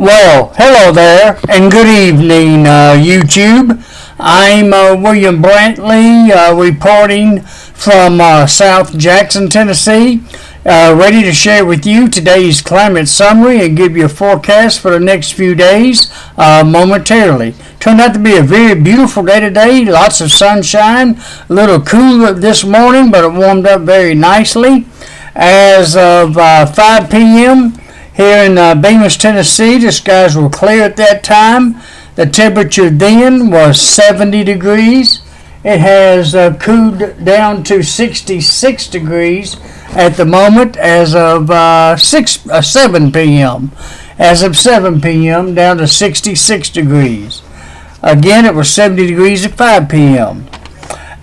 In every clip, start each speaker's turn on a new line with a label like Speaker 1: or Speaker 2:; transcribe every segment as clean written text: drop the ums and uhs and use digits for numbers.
Speaker 1: Well, hello there, and good evening, YouTube. I'm William Brantley, reporting from South Jackson, Tennessee, ready to share with you today's climate summary and give you a forecast for the next few days momentarily. Turned out to be a very beautiful day today, lots of sunshine, a little cooler this morning, but it warmed up very nicely. As of 5 p.m., here in Bemis, Tennessee, the skies were clear at that time. The temperature then was 70 degrees. It has cooled down to 66 degrees at the moment as of 7 p.m. As of 7 p.m. down to 66 degrees. Again, it was 70 degrees at 5 p.m.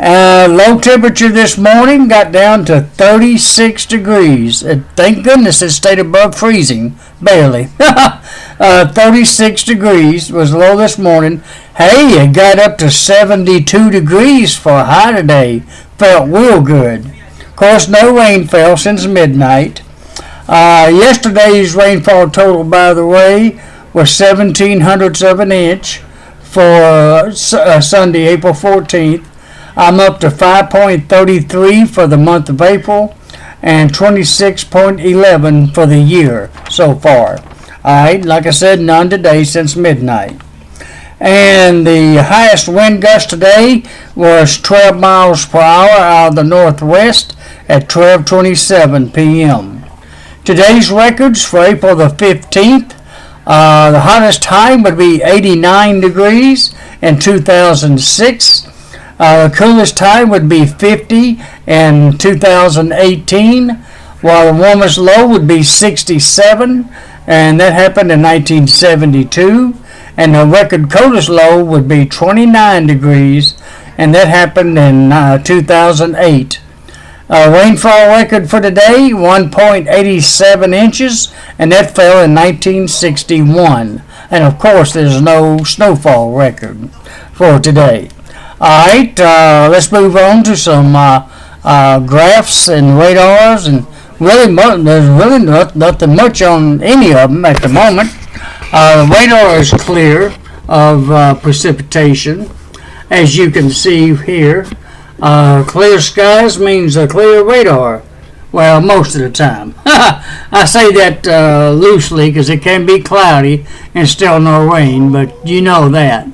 Speaker 1: Low temperature this morning got down to 36 degrees. Thank goodness it stayed above freezing, barely. 36 degrees was low this morning. Hey, it got up to 72 degrees for a high today. Felt real good. Of course, no rain fell since midnight. Yesterday's rainfall total, by the way, was 0.17 of an inch for Sunday, April 14th. I'm up to 5.33 for the month of April and 26.11 for the year so far. Alright, like I said, none today since midnight. And the highest wind gust today was 12 miles per hour out of the northwest at 12:27 p.m. Today's records for April the 15th, the hottest high would be 89 degrees in 2006. The coolest time would be 50 in 2018, while the warmest low would be 67, and that happened in 1972. And the record coldest low would be 29 degrees, and that happened in 2008. Rainfall record for today, 1.87 inches, and that fell in 1961. And of course, there's no snowfall record for today. Alright, let's move on to some graphs and radars, and there's really nothing much on any of them at the moment. The radar is clear of precipitation, as you can see here. Clear skies means a clear radar. Well, most of the time. I say that loosely because it can be cloudy and still no rain, but you know that.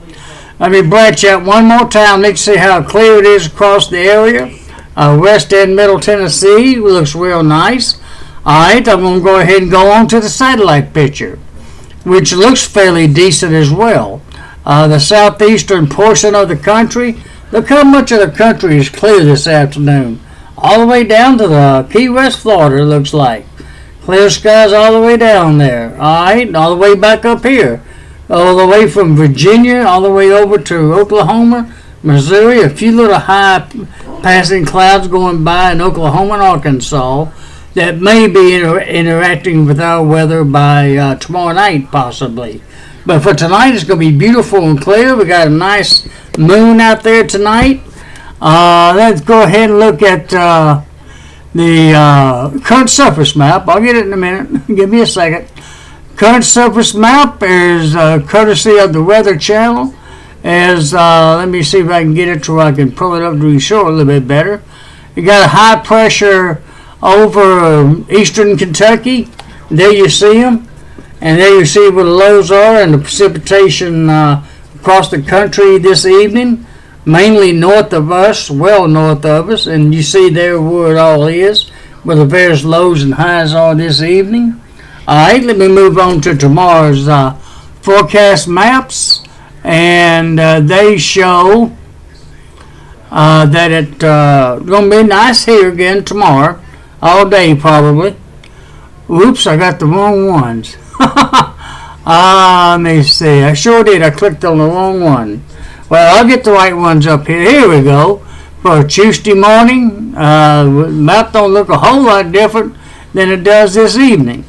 Speaker 1: Let me branch out one more time. Let's see how clear it is across the area. West and Middle Tennessee looks real nice. Alright, I'm going to go ahead and go on to the satellite picture, which looks fairly decent as well. The southeastern portion of the country, look how much of the country is clear this afternoon. All the way down to the Key West, Florida, it looks like. Clear skies all the way down there. Alright, all the way back up here. All the way from Virginia, all the way over to Oklahoma, Missouri, a few little high passing clouds going by in Oklahoma and Arkansas that may be interacting with our weather by tomorrow night, possibly. But for tonight, it's going to be beautiful and clear. We got a nice moon out there tonight. Let's go ahead and look at the current surface map. I'll get it in a minute. Give me a second. Current surface map is courtesy of the Weather Channel. Let me see if I can get it to where I can pull it up to show a little bit better. You got a high pressure over eastern Kentucky. There you see them. And there you see where the lows are and the precipitation across the country this evening. Mainly north of us, well north of us. And you see there where it all is, where the various lows and highs are this evening. Alright, let me move on to tomorrow's forecast maps, and they show that it's going to be nice here again tomorrow, all day probably. Oops, I got the wrong ones. Let me see, I sure did, I clicked on the wrong one. Well, I'll get the right ones up here. Here we go. For Tuesday morning, the map don't look a whole lot different than it does this evening.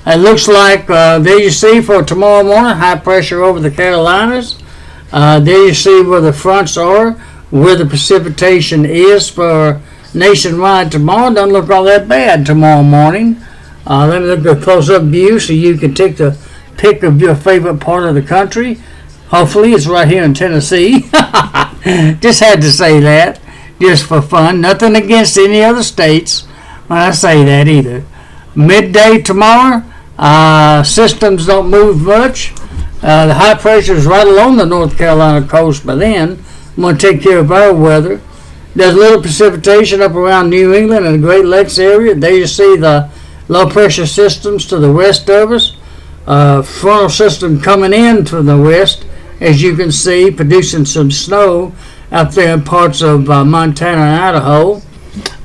Speaker 1: It looks like, there you see for tomorrow morning, high pressure over the Carolinas. There you see where the fronts are, where the precipitation is for nationwide tomorrow. Doesn't look all that bad tomorrow morning. Let me look at a close-up view so you can take the pick of your favorite part of the country. Hopefully it's right here in Tennessee. Just had to say that, just for fun. Nothing against any other states when I say that either. Midday tomorrow, systems don't move much. The high pressure is right along the North Carolina coast by then. I'm going to take care of our weather. There's a little precipitation up around New England and the Great Lakes area. There you see the low pressure systems to the west of us. Frontal system coming in from the west, as you can see, producing some snow out there in parts of Montana and Idaho.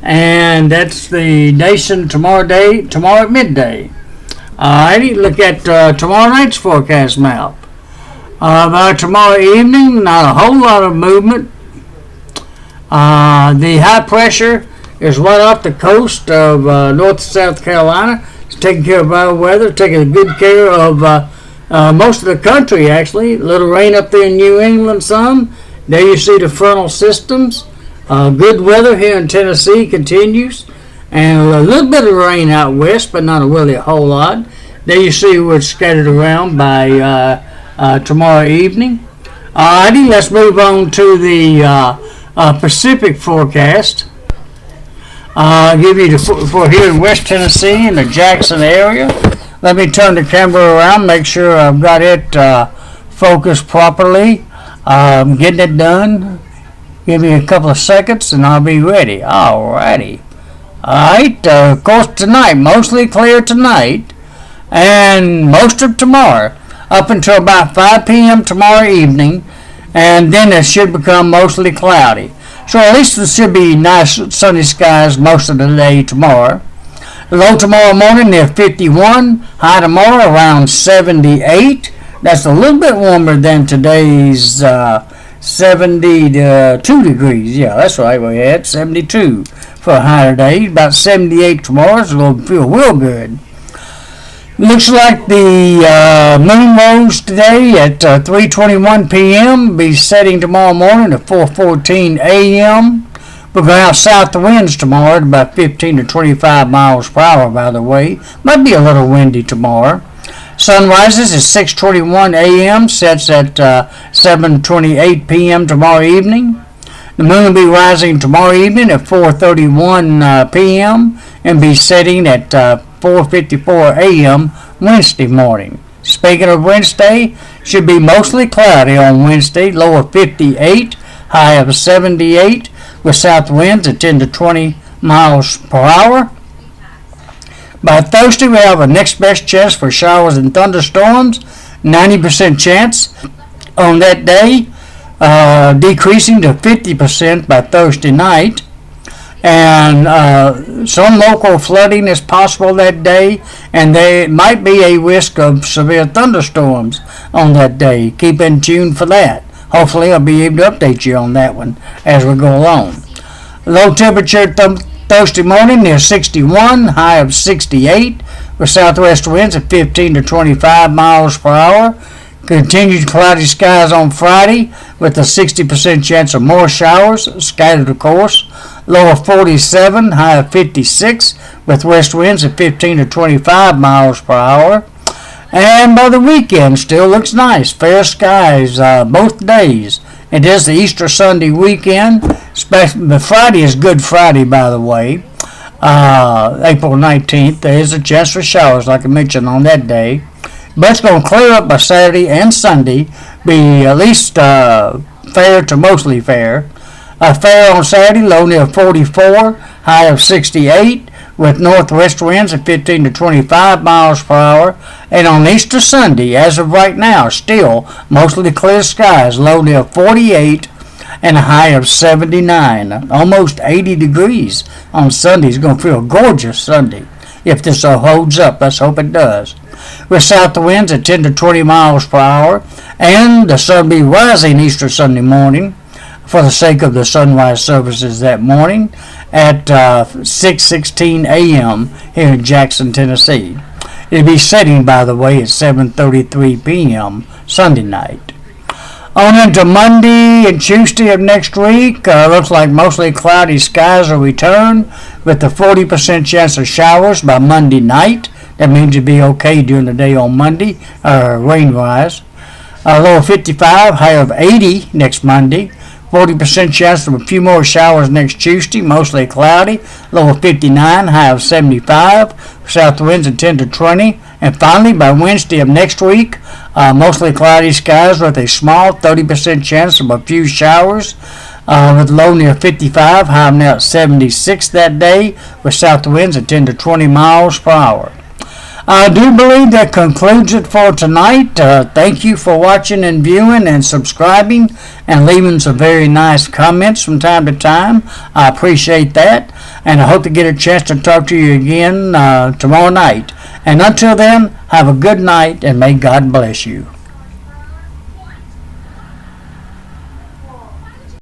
Speaker 1: And that's the nation tomorrow at midday. Alrighty, look at tomorrow night's forecast map. By tomorrow evening, not a whole lot of movement. The high pressure is right off the coast of North and South Carolina. It's taking care of our weather, taking good care of most of the country, actually. A little rain up there in New England, some. There you see the frontal systems. Good weather here in Tennessee continues. And a little bit of rain out west, but not really a whole lot. There you see where it's scattered around by tomorrow evening. Alrighty, let's move on to the Pacific forecast. I'll give you for here in West Tennessee in the Jackson area. Let me turn the camera around, make sure I've got it focused properly. Getting it done. Give me a couple of seconds and I'll be ready. Alrighty. Alright, of course tonight, mostly clear tonight, and most of tomorrow, up until about 5 p.m. tomorrow evening, and then it should become mostly cloudy. So at least it should be nice sunny skies most of the day tomorrow. Low tomorrow morning near 51, high tomorrow around 78. That's a little bit warmer than today's 72 degrees. Yeah, that's right, we had 72 for a higher day. About 78 tomorrow, so it's going to feel real good. Looks like the moon rose today at 3:21 p.m. Be setting tomorrow morning at 4:14 a.m. We're going to have south winds tomorrow at about 15 to 25 miles per hour, by the way. Might be a little windy tomorrow. Sun rises at 6:21 a.m., sets at 7:28 p.m. tomorrow evening. The moon will be rising tomorrow evening at 4:31 p.m. and be setting at 4:54 a.m. Wednesday morning. Speaking of Wednesday, should be mostly cloudy on Wednesday, low of 58, high of 78, with south winds at 10 to 20 miles per hour. By Thursday, we have a next best chance for showers and thunderstorms, 90% chance on that day, decreasing to 50% by Thursday night. And some local flooding is possible that day, and there might be a risk of severe thunderstorms on that day. Keep in tune for that. Hopefully, I'll be able to update you on that one as we go along. Low temperature Thursday morning near 61, high of 68, with southwest winds at 15 to 25 miles per hour. Continued cloudy skies on Friday with a 60% chance of more showers, scattered of course. Low of 47, high of 56, with west winds at 15 to 25 miles per hour. And by the weekend, still looks nice. Fair skies both days. It is the Easter Sunday weekend. The Friday is Good Friday, by the way. April 19th. There is a chance for showers, like I mentioned, on that day. But it's going to clear up by Saturday and Sunday. Be at least fair to mostly fair. Fair on Saturday, low near 44, high of 68, with northwest winds at 15 to 25 miles per hour. And on Easter Sunday, as of right now, still mostly clear skies, low near 48 and a high of 79. Almost 80 degrees on Sunday. It's going to feel gorgeous Sunday. If this holds up, let's hope it does. With south winds at 10 to 20 miles per hour, and the sun will be rising Easter Sunday morning for the sake of the sunrise services that morning at 6:16 a.m. here in Jackson, Tennessee. It'll be setting, by the way, at 7:33 p.m. Sunday night. On into Monday and Tuesday of next week, looks like mostly cloudy skies will return with a 40% chance of showers by Monday night, That means it'll be okay during the day on Monday, rain-wise. Low of 55, high of 80 next Monday. 40% chance of a few more showers next Tuesday, mostly cloudy. Low of 59, high of 75. South winds at 10 to 20. And finally, by Wednesday of next week, mostly cloudy skies with a small 30% chance of a few showers. With low near 55, high now at 76 that day, with south winds at 10 to 20 miles per hour. I do believe that concludes it for tonight. Thank you for watching and viewing and subscribing and leaving some very nice comments from time to time. I appreciate that, and I hope to get a chance to talk to you again tomorrow night. And until then, have a good night, and may God bless you.